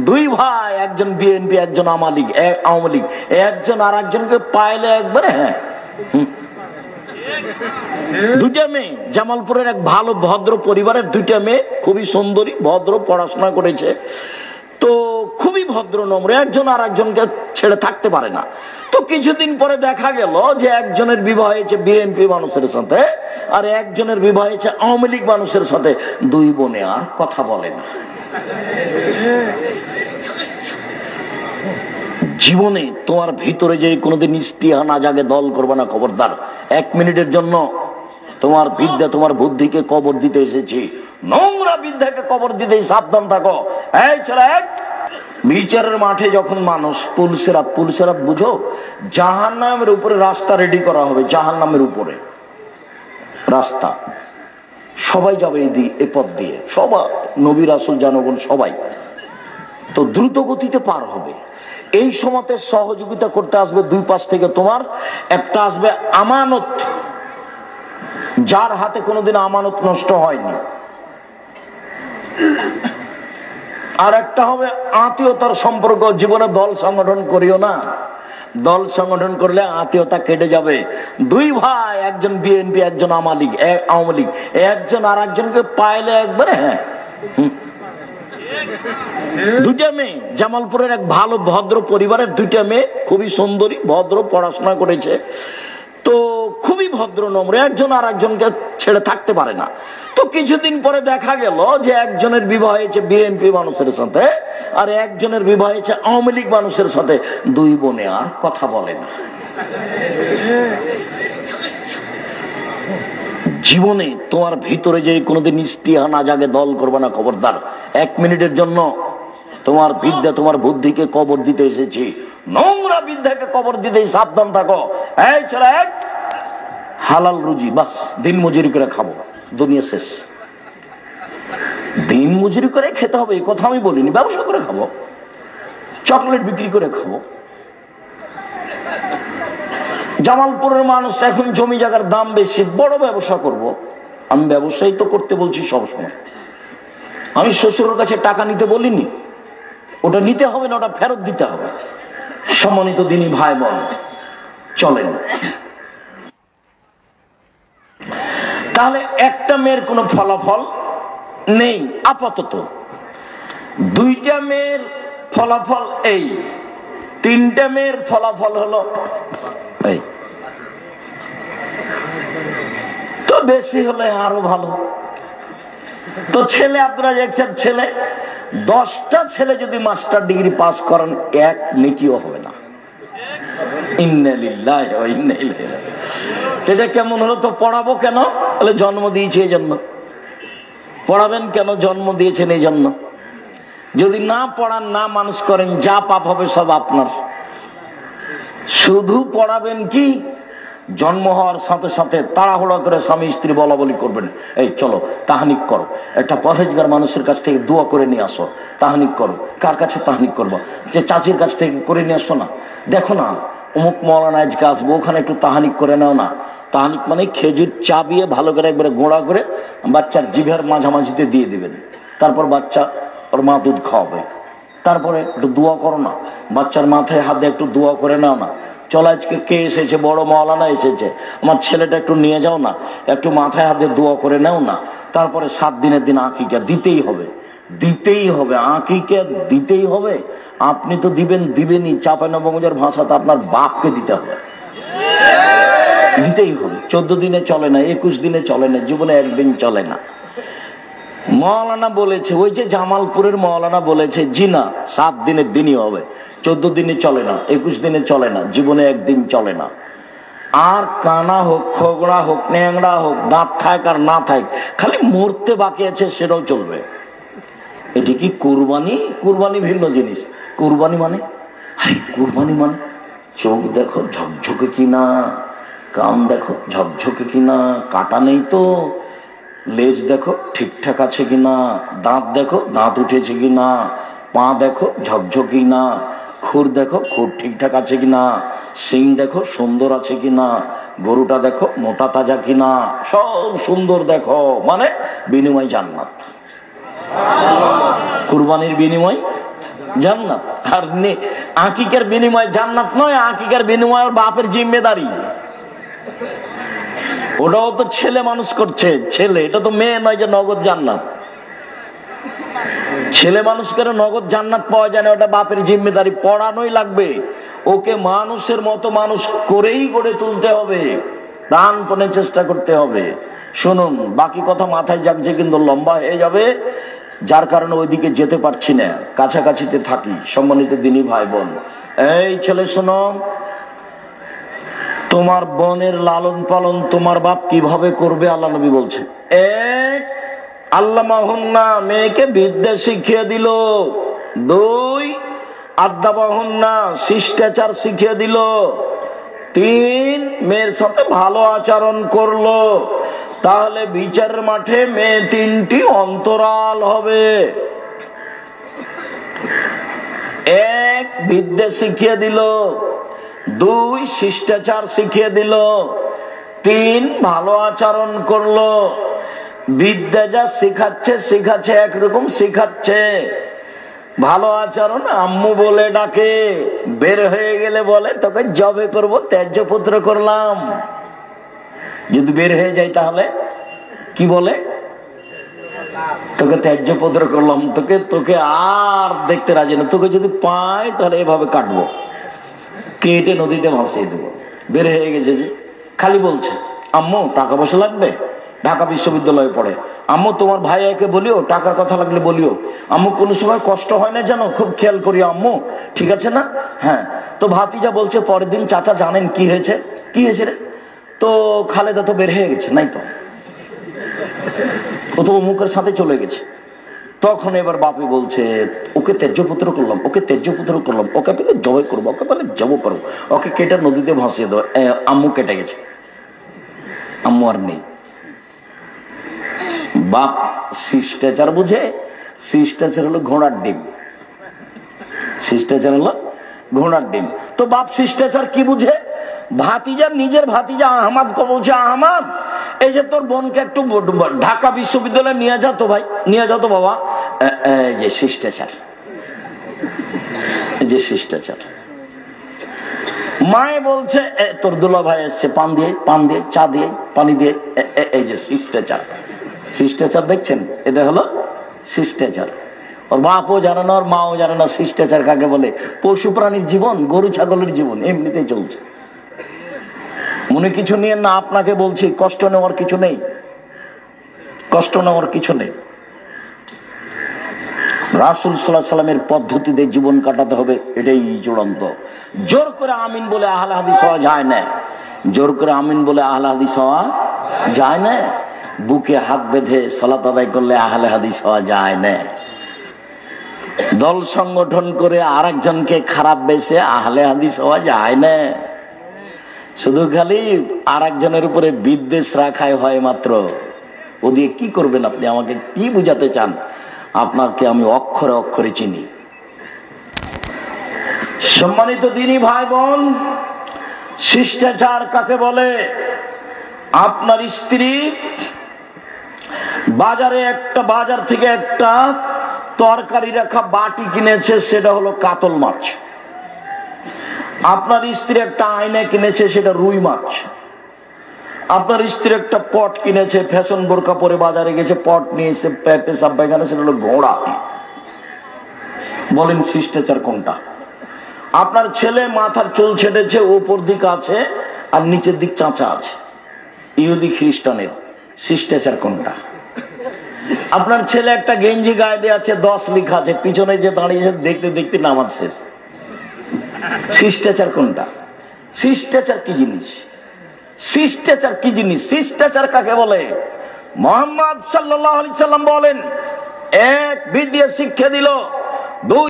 দুই ভাই, একজন বিএনপি একজন আওয়ামী লীগ, একজন আর একজনকে পাইলে একবারে হ্যাঁ। দুইটা মেয়ে, জামালপুরের এক ভালো ভদ্র পরিবারের দুইটা মেয়ে, খুবই সুন্দরী, ভদ্র, পড়াশোনা করেছে, তো খুবই ভদ্র নম্র, একজন আর একজনকে ছেড়ে থাকতে পারে না। তো কিছুদিন পরে দেখা গেল যে একজনের বিবাহ হয়েছে বিএনপি মানুষের সাথে, আর একজনের বিবাহ হয়েছে আওয়ামী লীগ মানুষের সাথে। দুই বোনে আর কথা বলে না। জীবনে তোমার ভিতরে যে কোনোদিন স্পৃহা না জাগে, দল করবে না, খবরদার। 1 মিনিটের জন্য তোমার বিদ্যা তোমার বুদ্ধিকে কবর দিতে এসেছি, নোংরা বিদ্যাকে কবর দিতে সাবধান থাকো। এই ছেলে, বিচারের মাঠে যখন মানুষ পুলসেরাত বুঝো, জাহান্নামের উপরে রাস্তা রেডি করা হবে, জাহান্নামের উপরে রাস্তা, সবাই যাবে এই পথ দিয়ে, সবাই, নবী রাসূল জনগণ সবাই। তো দ্রুত গতিতে পার হবে। এই সময়তে সহযোগিতা করতে আসবে দুই পাশ থেকে। তোমার একটা আসবে আমানত, যার হাতে কোনোদিন আমানত নষ্ট হয়নি, আর একটা হবে আত্মীয়তার সম্পর্ক। জীবনে দল সংগঠন করিও না, দল সংগঠন করলে আত্মীয়তা কেটে যাবে। দুই ভাই, একজন বিএনপি একজন আওয়ামী লীগ, একজন আর একজনকে পাইলে একবারে হ্যাঁ। দুইটা মেয়ে, জামালপুরের এক ভালো ভদ্র পরিবারের দুইটা মেয়ে, খুবই সুন্দরী, ভদ্র, পড়াশোনা করেছে, তো খুবই ভদ্র নম্র, একজন আর একজনকে ছেড়ে থাকতে পারে না। তো কিছুদিন পরে দেখা গেল যে একজনের বিবাহ হয়েছে বিএনপি মানুষের সাথে, আর একজনের বিবাহ হয়েছে আওয়ামী লীগ মানুষের সাথে। দুই বোনে আর কথা বলে না। জীবনে তোমার ভিতরে যে কোনোদিন স্পৃহা না জাগে, দল করবে না, খবরদার। 1 মিনিটের জন্য তোমার বিদ্যা তোমার বুদ্ধিকে কবর দিতে এসেছি, নোংরা বিদ্যাকে কবর দিতে সাবধান থাকো। এই ছেলে, হালাল রুজি, বাস, দিন মজুরি করে খাবো, দুনিয়া শেষ। দিন মজুরি করে খেতে হবে, এই কথা আমি বলিনি, ব্যবসা করে খাবো, চকলেট বিক্রি করে খাবো। জামালপুরের মানুষ এখন জমি জায়গার দাম বেশি, বড় ব্যবসা করব। আমি ব্যবসায়ী তো করতে বলছি সবসময়, আমি শ্বশুরের কাছে টাকা নিতে বলিনি, ওটা নিতে হবে না, ওটা ফেরত দিতে হবে। সম্মানিত দিনী ভাই বোন, চলেন। তাহলে একটা মেয়ের কোনো ফলাফল নেই আপাতত, দুইটা মেয়ের ফলাফল এই, তিনটা মেয়ের ফলাফল হলো এই, তো বেশি হলে আরো ভালো। তো ছেলে, আপনারা দেখছেন ছেলে, 10টা ছেলে যদি মাস্টার ডিগ্রি পাস করেন, এক নেকিও হবে না। ইন্না লিল্লাহি ওয়া ইন্না ইলাইহি রাজিউন। এটা কেমন হলো? তো পড়াবো কেন? বলে জন্ম দিয়েছে এই জন্য। পড়াবেন কেন? জন্ম দিয়েছেন এই জন্য। যদি না পড়ান, না মানুষ করেন, যা পাপ হবে সব আপনার। শুধু পড়াবেন কি, জন্ম হওয়ার সাথে সাথে তাড়াহুড়া করে স্বামী স্ত্রী বলা বলি করবেন, এই চলো তাহনিক করো, একটা পরহেজগার মানুষের কাছ থেকে দোয়া করে নিয়ে আসো, তাহনিক করো। কার কাছে তাহনিক করবো? যে চাচির কাছ থেকে করে নিয়ে আসো না, দেখো না অমুক মৌলানা আজকে আসবো, ওখানে একটু তাহানিক করে নাও না। তাহানিক মানে খেজুর চাবিয়ে ভালো করে একবারে গোড়া করে বাচ্চার জিভের মাঝামাঝিতে দিয়ে দিবেন, তারপর বাচ্চা ওর মা দুধ খাওয়াবে। তারপরে একটু দোয়া করো না, বাচ্চার মাথায় হাত দিয়ে একটু দোয়া করে নাও না। চলো আজকে কে এসেছে, বড় মাওলানা এসেছে, আমার ছেলেটা একটু নিয়ে যাও না, একটু মাথায় হাত দিয়ে দোয়া করে নাও না। তারপরে 7 দিনের দিন আকিকা দিতেই হবে, দিতেই হবে, আকিকা দিতেই হবে। আপনি তো দিবেনই, চাঁপাইনবাবগঞ্জের ভাষাতে আপনার বাপকে দিতে হবে, দিতেই হবে। 14 দিনে চলে না, 21 দিনে চলে না, জীবনে একদিন চলে না। মৌলানা বলেছে, ওই যে জামালপুরের মৌলানা বলেছে, জি না, 7 দিনের দিনই হবে, 14 দিনে চলে না, 21 দিনে চলে না, জীবনে একদিন চলে না। আর কানা হোক, খোগড়া হোক, ন্যাংড়া হোক, দাঁত থাক আর না থাক, খালি মরতে বাকি আছে, সেটাও চলবে। এটি কি কুরবানি? কুরবানি ভিন্ন জিনিস। কুরবানি মানে, আরে কুরবানি মানে চোখ দেখো ঝকঝকে কিনা, কান দেখো ঝকঝকে কিনা, কাটা নেই তো, লেজ দেখো ঠিকঠাক আছে কিনা, দাঁত দেখো দাঁত উঠেছে কিনা, পা দেখো ঝকঝকি না, খুর দেখো খুর ঠিকঠাক আছে কিনা, সিং দেখো সুন্দর আছে কিনা, গরুটা দেখো মোটা তাজা কিনা, সব সুন্দর দেখো, মানে বিনিময় জান্নাত। কুরবানির বিনিময় জান্নাত। আর আকিকার বিনিময়ে জান্নাত নয়, আকিকার বিনিময়ে বাপের জিম্মেদারি। ওটাও তো ছেলে মানুষ করছে, ছেলে, এটা তো মেয়ে নয় যে নগদ জান্নাত। ছেলে মানুষ করে নগদ জান্নাত পাওয়া যায় না, ওটা বাপের জিম্মেদারি। পড়ানোই লাগবে, ওকে মানুষের মতো মানুষ করেই গড়ে তুলতে হবে, প্রাণপণে চেষ্টা করতে হবে। শুনুন, বাকি কথা মাথায় যাচ্ছে কিন্তু লম্বা হয়ে যাবে, যার কারণে ওইদিকে যেতে পারছি না, কাছাকাছিতে থাকি। সম্মানিত দিনী ভাই বোন, এই ছেলে শোনো, তোমার বোনের লালন পালন তোমার বাপ কিভাবে করবে আল্লাহ নবী বলছে। এক, আল্লামাহুন্না, মেয়েকে বিদ্যা শিখিয়ে দিল। দুই, আদাবাহুন্না, শিষ্টাচার শিখিয়ে দিল। তিন, মেয়ের সাথে ভালো আচরণ করলো। তাহলে বিচারের মাঠে মেয়ে তিনটি অন্তরাল হবে। এক, বিদ্যা শিখিয়ে দিল। দুই, শিষ্টাচার শিখিয়ে দিল। তিন, ভালো আচরণ করলো। বিদ্যা যা শিখাচ্ছে একরকম শিখাচ্ছে। ভালো আচরণ আম্মু বলে ডাকে, বের হয়ে গেলে বলে তোকে জবে করব, ত্যায্য পুত্র করলাম। যদি বের হয়ে যায় তাহলে কি বলে? তোকে ত্যায্য পুত্র করলাম, তোকে আর দেখতে রাজি না। তোকে যদি পাই তাহলে এভাবে কাটবো, কেটে নদীতে ভাসিয়ে দেবো। বের হয়ে গেছে যে খালি বলছে আম্মু টাকা পয়সা লাগবে, ঢাকা বিশ্ববিদ্যালয়ে পড়ে, আম্মু তোমার ভাইয়াকে বলিও টাকার কথা লাগলে বলিও, আম্মু কোনো সময় কষ্ট হয় না জানো, খুব খেয়াল করি আম্মু, ঠিক আছে না? হ্যাঁ। তো ভাতিজা বলছে পরের দিন, চাচা জানেন কি হয়েছে? কি হয়েছে রে? তো খালেদা তো বের হয়ে গেছে। নাই তো, ও তো অমুকের সাথে চলে গেছে। তখন এবার বাপি বলছে ওকে ত্যায্য পুত্র করলাম, ওকে ত্যায্য পুত্র করলাম, ওকে পেলে জবাই করবো, ওকে পেলে জব করবো, ওকে কেটে নদীতে ভাসিয়ে দেবো। আম্মু কেটে গেছে, আম্মু আর নেই। বাপ শিষ্টাচার বুঝে? শিষ্টাচার হলো ঘোড়ার ডিম। শিষ্টাচার হলো ঘোড়ার ডিম। তো বাপ শিষ্টাচার কি বুঝে? ভাতিজা, নিজের ভাতিজা আহমদ কে বলছে, আহমদ এই যে তোর বোনকে একটু ঢাকা বিশ্ববিদ্যালয়ে নিয়ে যা তো ভাই, নিয়ে যা তো বাবা। এই যে শিষ্টাচার, এই যে শিষ্টাচার। মায়ে বলছে তোর দুলা ভাই এসছে, পান দিয়ে চা দিয়ে পানি দিয়ে, এই যে শিষ্টাচার। শিষ্টাচার দেখছেন, এটা হলো শিষ্টাচার। ওর বাপও জানে না, ওর মাও জানে না শিষ্টাচার কাকে বলে। পশু প্রাণীর জীবন, গরু ছাগলের জীবন এমনিতেই চলছে। মনে কিছু নিয়ে না, আপনাকে বলছি কষ্ট নেওয়ার কিছু নেই, কষ্ট নেওয়ার কিছু নেই। রাসূল সাল্লাল্লাহু আলাইহি সাল্লামের পদ্ধতিতে জীবন কাটাতে হবে, এটাই চূড়ান্ত। জোর করে আমিন বলে আহলে হাদিস হওয়া যায় না, জোর করে আমিন বলে আহলে হাদিস হওয়া যায় না। বুকে হাত বেঁধে সালাত আদায় করলে আহলে হাদিস হওয়া যায় না। দল সংগঠন করে আরেকজনকে খারাপ বেসে আহলে হাদিস হওয়া যায় না। শুধু খালি আরেকজনের উপরে বিদ্বেষ রাখাই হয় মাত্র। ও দিয়ে কি করবেন আপনি? আমাকে কি বুঝাতে চান? আপনাকে আমি অক্ষরে অক্ষরে চিনি। সম্মানিত দিনী ভাই বোন, শিষ্টাচার কাকে বলে? আপনার স্ত্রী বাজার থেকে একটা তরকারি রাখা বাটি কিনেছে, সেটা হলো কাতল মাছ। আপনার স্ত্রী একটা আয়না কিনেছে, সেটা রুই মাছ। আপনার স্ত্রী একটা পট কিনেছে, ফ্যাশন বোরকা পরে বাজারে গেছে, পট নিয়ে এসে পেশাব পায়খানা, সেটা হলো ঘোড়া। বলেন শিষ্টাচার কোনটা? আপনার ছেলে মাথার চুল ছেড়েছে, উপর দিক আছে আর নিচের দিক চাঁচা আছে, ইহুদি খ্রিস্টানের। শিষ্টাচার কোনটা? আপনার ছেলে একটা গেঞ্জি গায়ে দিয়ে আছে, 10 লেখা আছে, পিছনে যে দাঁড়িয়েছে দেখতে দেখতে নামাজ শেষ। শিষ্টাচার কোনটা? শিষ্টাচার কি জিনিস? শিষ্টাচার কি জিনিস? শিষ্টাচার কাকে বলে? মুহাম্মদ সাল্লাল্লাহু আলাইহি সাল্লাম বলেন, এক, বিদ্যা শিক্ষা দিল। দুই,